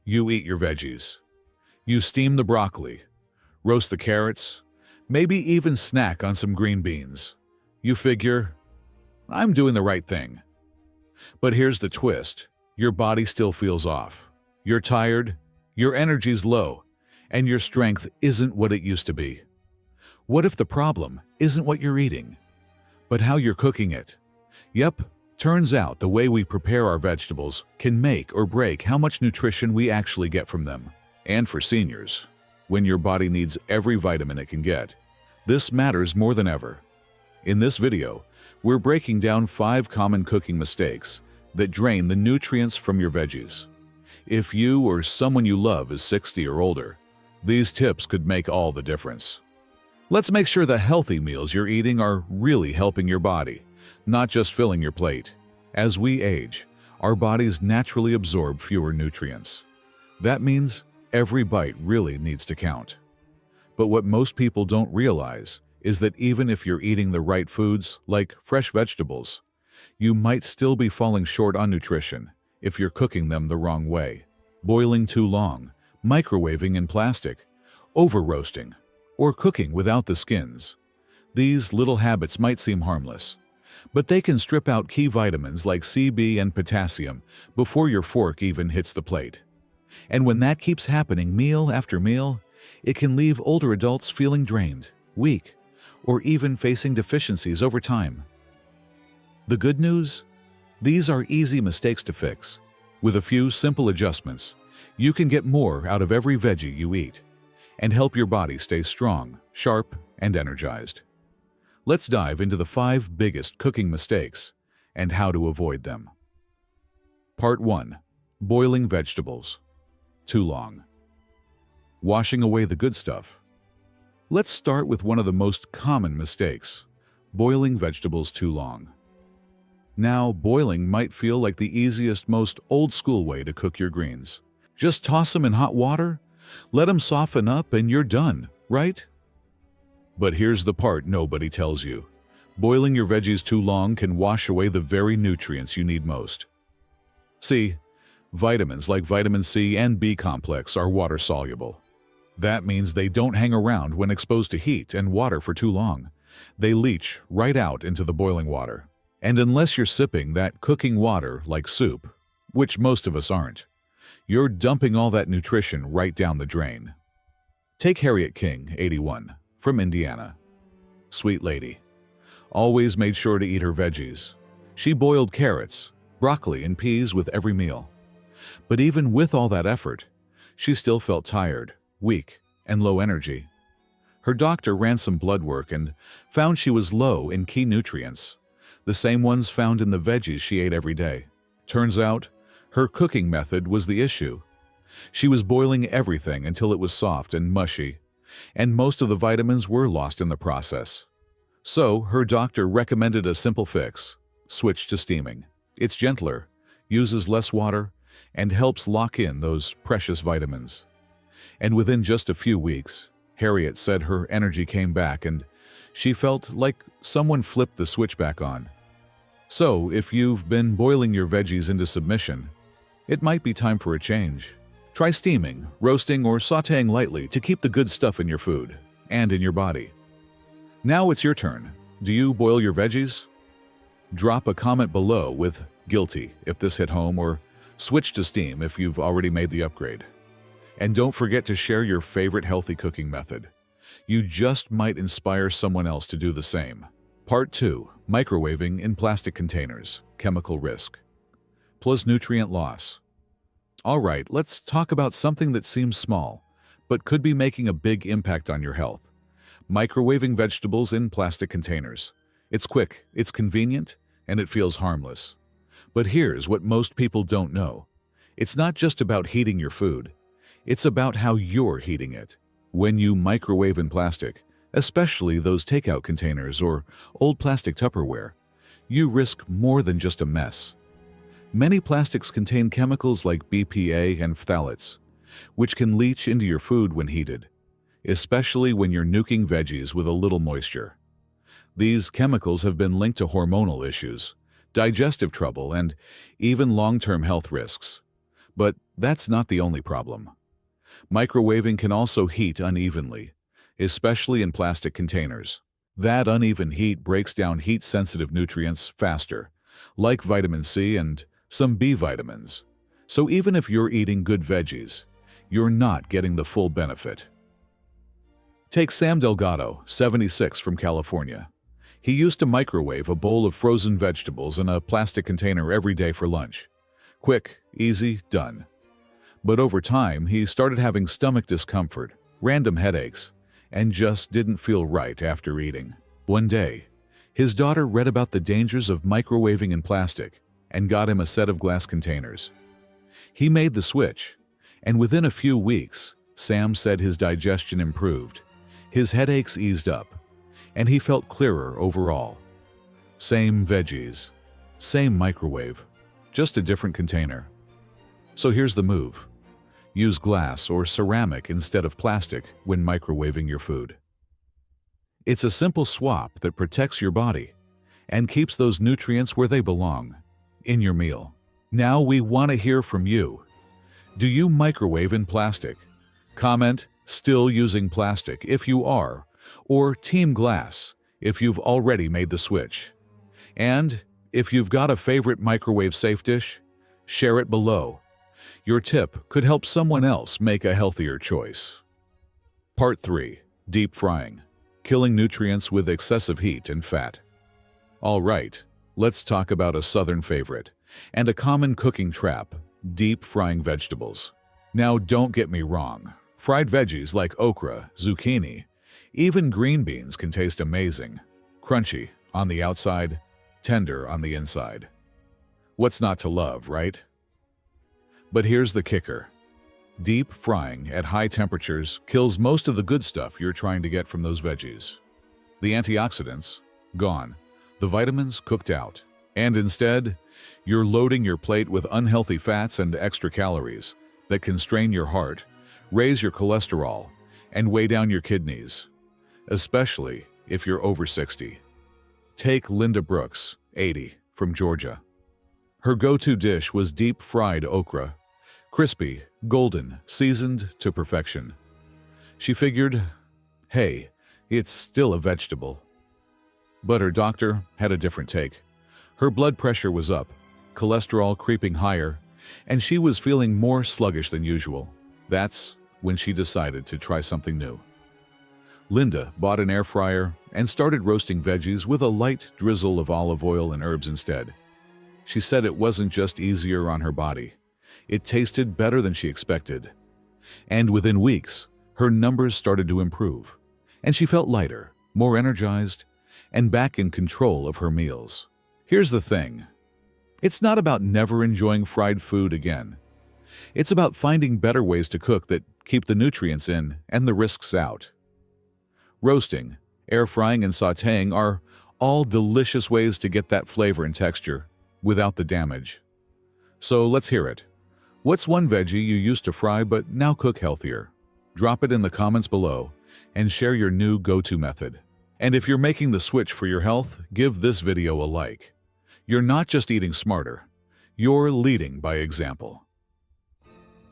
You eat your veggies. You steam the broccoli, roast the carrots, maybe even snack on some green beans. You figure, I'm doing the right thing. But here's the twist. Your body still feels off. You're tired, your energy's low, and your strength isn't what it used to be. What if the problem isn't what you're eating, but how you're cooking it? Yep, turns out the way we prepare our vegetables can make or break how much nutrition we actually get from them. And for seniors, when your body needs every vitamin it can get, this matters more than ever. In this video, we're breaking down 5 common cooking mistakes that drain the nutrients from your veggies. If you or someone you love is 60 or older, these tips could make all the difference. Let's make sure the healthy meals you're eating are really helping your body, not just filling your plate. As we age, our bodies naturally absorb fewer nutrients. That means every bite really needs to count. But what most people don't realize is that even if you're eating the right foods, like fresh vegetables, you might still be falling short on nutrition if you're cooking them the wrong way. Boiling too long, microwaving in plastic, over-roasting, or cooking without the skins. These little habits might seem harmless, but they can strip out key vitamins like C, B, and potassium before your fork even hits the plate. And when that keeps happening meal after meal, it can leave older adults feeling drained, weak, or even facing deficiencies over time. The good news? These are easy mistakes to fix. With a few simple adjustments, you can get more out of every veggie you eat and help your body stay strong, sharp, and energized. Let's dive into the 5 biggest cooking mistakes and how to avoid them. Part 1. Boiling vegetables. Too long. Washing away the good stuff. Let's start with one of the most common mistakes: boiling vegetables too long. Now, boiling might feel like the easiest, most old-school way to cook your greens. Just toss them in hot water, let them soften up, and you're done, right? But here's the part nobody tells you. Boiling your veggies too long can wash away the very nutrients you need most. See, vitamins like vitamin C and B complex are water-soluble. That means they don't hang around when exposed to heat and water for too long. They leach right out into the boiling water. And unless you're sipping that cooking water like soup, which most of us aren't, you're dumping all that nutrition right down the drain. Take Harriet King, 81, from Indiana. Sweet lady. Always made sure to eat her veggies. She boiled carrots, broccoli, and peas with every meal. But even with all that effort, she still felt tired, weak, and low energy. Her doctor ran some blood work and found she was low in key nutrients, the same ones found in the veggies she ate every day. Turns out, her cooking method was the issue. She was boiling everything until it was soft and mushy, and most of the vitamins were lost in the process. So, her doctor recommended a simple fix: switch to steaming. It's gentler, uses less water, and helps lock in those precious vitamins. And within just a few weeks, Harriet said her energy came back and she felt like someone flipped the switch back on. So, if you've been boiling your veggies into submission, it might be time for a change. Try steaming, roasting, or sautéing lightly to keep the good stuff in your food and in your body. Now it's your turn. Do you boil your veggies? Drop a comment below with "guilty" if this hit home, or switch to steam if you've already made the upgrade. And don't forget to share your favorite healthy cooking method. You just might inspire someone else to do the same. Part 2. Microwaving in plastic containers. Chemical risk. Plus nutrient loss. Alright, let's talk about something that seems small, but could be making a big impact on your health. Microwaving vegetables in plastic containers. It's quick, it's convenient, and it feels harmless. But here's what most people don't know. It's not just about heating your food. It's about how you're heating it. When you microwave in plastic, especially those takeout containers or old plastic Tupperware, you risk more than just a mess. Many plastics contain chemicals like BPA and phthalates, which can leach into your food when heated, especially when you're nuking veggies with a little moisture. These chemicals have been linked to hormonal issues, digestive trouble, and even long-term health risks. But that's not the only problem. Microwaving can also heat unevenly, especially in plastic containers. That uneven heat breaks down heat-sensitive nutrients faster, like vitamin C and some B vitamins. So even if you're eating good veggies, you're not getting the full benefit. Take Sam Delgado, 76, from California. He used to microwave a bowl of frozen vegetables in a plastic container every day for lunch. Quick, easy, done. But over time, he started having stomach discomfort, random headaches, and just didn't feel right after eating. One day, his daughter read about the dangers of microwaving in plastic and got him a set of glass containers. He made the switch, and within a few weeks, Sam said his digestion improved, his headaches eased up, and he felt clearer overall. Same veggies, same microwave, just a different container. So here's the move. Use glass or ceramic instead of plastic when microwaving your food. It's a simple swap that protects your body and keeps those nutrients where they belong, in your meal. Now we want to hear from you. Do you microwave in plastic? Comment, still using plastic if you are, or team glass if you've already made the switch. And if you've got a favorite microwave-safe dish, share it below. Your tip could help someone else make a healthier choice. Part 3. Deep frying. Killing nutrients with excessive heat and fat. All right, let's talk about a southern favorite and a common cooking trap, deep frying vegetables. Now don't get me wrong, fried veggies like okra, zucchini, even green beans can taste amazing. Crunchy on the outside, tender on the inside. What's not to love, right? But here's the kicker. Deep frying at high temperatures kills most of the good stuff you're trying to get from those veggies. The antioxidants, gone. The vitamins, cooked out. And instead, you're loading your plate with unhealthy fats and extra calories that can strain your heart, raise your cholesterol, and weigh down your kidneys, especially if you're over 60. Take Linda Brooks, 80, from Georgia. Her go-to dish was deep-fried okra, crispy, golden, seasoned to perfection. She figured, hey, it's still a vegetable. But her doctor had a different take. Her blood pressure was up, cholesterol creeping higher, and she was feeling more sluggish than usual. That's when she decided to try something new. Linda bought an air fryer and started roasting veggies with a light drizzle of olive oil and herbs instead. She said it wasn't just easier on her body. It tasted better than she expected. And within weeks, her numbers started to improve, and she felt lighter, more energized, and back in control of her meals. Here's the thing. It's not about never enjoying fried food again. It's about finding better ways to cook that keep the nutrients in and the risks out. Roasting, air frying, and sautéing are all delicious ways to get that flavor and texture without the damage. So let's hear it. What's one veggie you used to fry but now cook healthier? Drop it in the comments below and share your new go-to method. And if you're making the switch for your health, give this video a like. You're not just eating smarter, you're leading by example.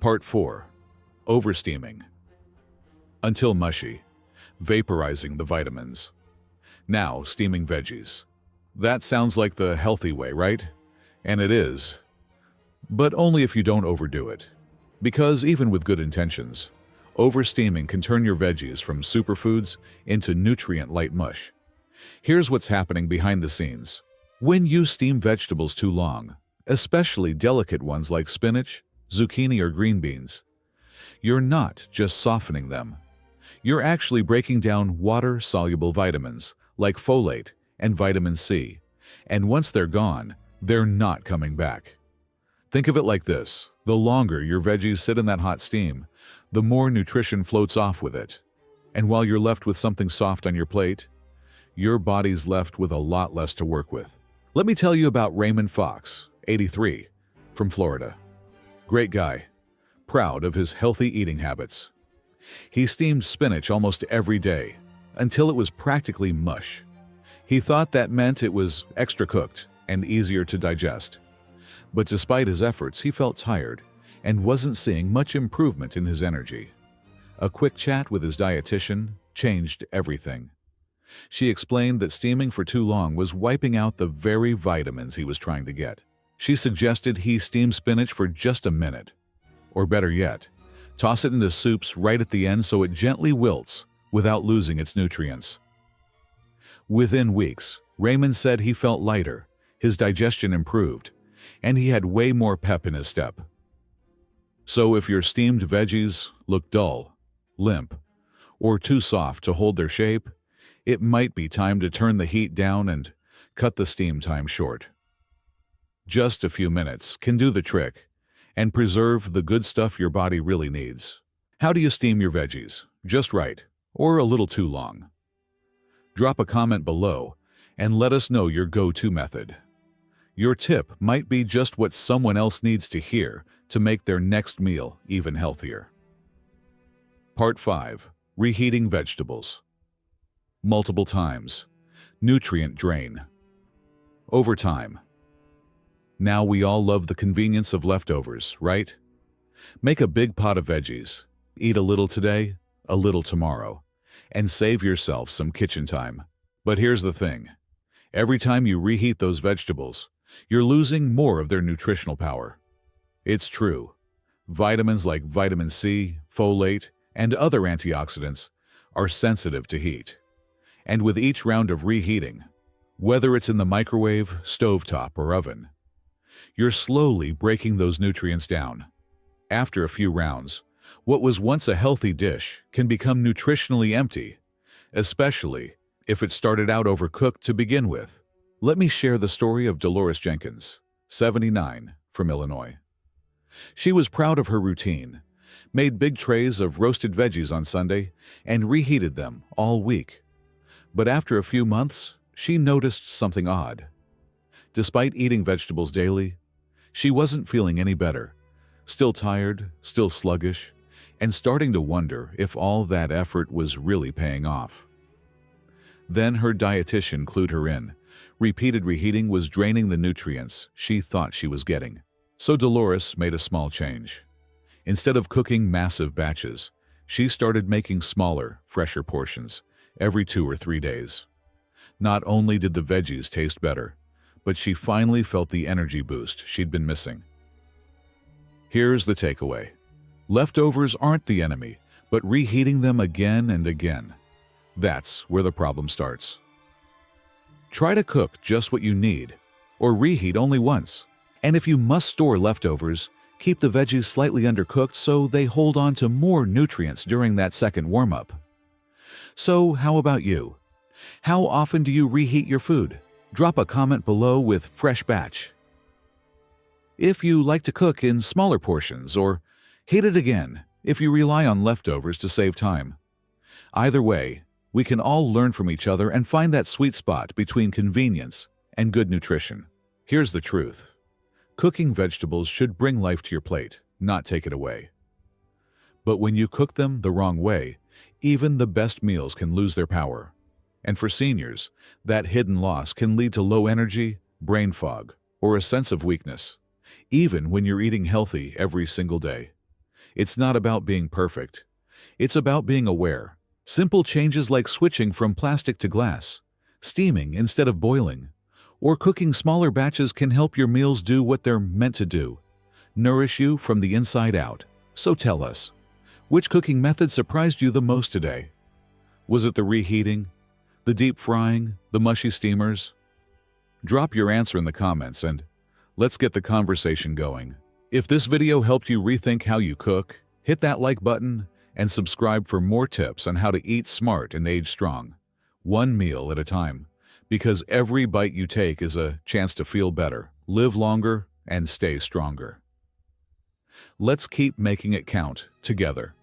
Part 4. Oversteaming. Until mushy, vaporizing the vitamins. Now steaming veggies. That sounds like the healthy way, right? And it is. But only if you don't overdo it. Because even with good intentions, oversteaming can turn your veggies from superfoods into nutrient-light mush. Here's what's happening behind the scenes. When you steam vegetables too long, especially delicate ones like spinach, zucchini, or green beans, you're not just softening them. You're actually breaking down water-soluble vitamins like folate and vitamin C. And once they're gone, they're not coming back. Think of it like this. The longer your veggies sit in that hot steam, the more nutrition floats off with it. And while you're left with something soft on your plate, your body's left with a lot less to work with. Let me tell you about Raymond Fox, 83, from Florida. Great guy, proud of his healthy eating habits. He steamed spinach almost every day, until it was practically mush. He thought that meant it was extra cooked and easier to digest. But despite his efforts, he felt tired, and wasn't seeing much improvement in his energy. A quick chat with his dietitian changed everything. She explained that steaming for too long was wiping out the very vitamins he was trying to get. She suggested he steam spinach for just a minute. Or better yet, toss it into soups right at the end so it gently wilts without losing its nutrients. Within weeks, Raymond said he felt lighter, his digestion improved, and he had way more pep in his step. So if your steamed veggies look dull, limp, or too soft to hold their shape, it might be time to turn the heat down and cut the steam time short. Just a few minutes can do the trick and preserve the good stuff your body really needs. How do you steam your veggies? Just right, or a little too long? Drop a comment below and let us know your go-to method. Your tip might be just what someone else needs to hear to make their next meal even healthier. Part 5. Reheating vegetables. Multiple times. Nutrient drain. Over time. Now we all love the convenience of leftovers, right? Make a big pot of veggies. Eat a little today, a little tomorrow, and save yourself some kitchen time. But here's the thing. Every time you reheat those vegetables, you're losing more of their nutritional power. It's true. Vitamins like vitamin C, folate, and other antioxidants are sensitive to heat. And with each round of reheating, whether it's in the microwave, stovetop, or oven, you're slowly breaking those nutrients down. After a few rounds, what was once a healthy dish can become nutritionally empty, especially if it started out overcooked to begin with. Let me share the story of Dolores Jenkins, 79, from Illinois. She was proud of her routine, made big trays of roasted veggies on Sunday, and reheated them all week. But after a few months, she noticed something odd. Despite eating vegetables daily, she wasn't feeling any better, still tired, still sluggish, and starting to wonder if all that effort was really paying off. Then her dietitian clued her in. Repeated reheating was draining the nutrients she thought she was getting. So Dolores made a small change. Instead of cooking massive batches, she started making smaller, fresher portions every 2 or 3 days. Not only did the veggies taste better, but she finally felt the energy boost she'd been missing. Here's the takeaway. Leftovers aren't the enemy, but reheating them again and again. That's where the problem starts. Try to cook just what you need, or reheat only once. And if you must store leftovers, keep the veggies slightly undercooked so they hold on to more nutrients during that second warm-up. So how about you? How often do you reheat your food? Drop a comment below with fresh batch. If you like to cook in smaller portions, or heat it again if you rely on leftovers to save time. Either way, we can all learn from each other and find that sweet spot between convenience and good nutrition. Here's the truth. Cooking vegetables should bring life to your plate, not take it away. But when you cook them the wrong way, even the best meals can lose their power. And for seniors, that hidden loss can lead to low energy, brain fog, or a sense of weakness, even when you're eating healthy every single day. It's not about being perfect. It's about being aware. Simple changes like switching from plastic to glass, steaming instead of boiling, or cooking smaller batches can help your meals do what they're meant to do, nourish you from the inside out. So tell us, which cooking method surprised you the most today? Was it the reheating, the deep frying, the mushy steamers? Drop your answer in the comments and let's get the conversation going. If this video helped you rethink how you cook, hit that like button and subscribe for more tips on how to eat smart and age strong, one meal at a time, because every bite you take is a chance to feel better, live longer, and stay stronger. Let's keep making it count together.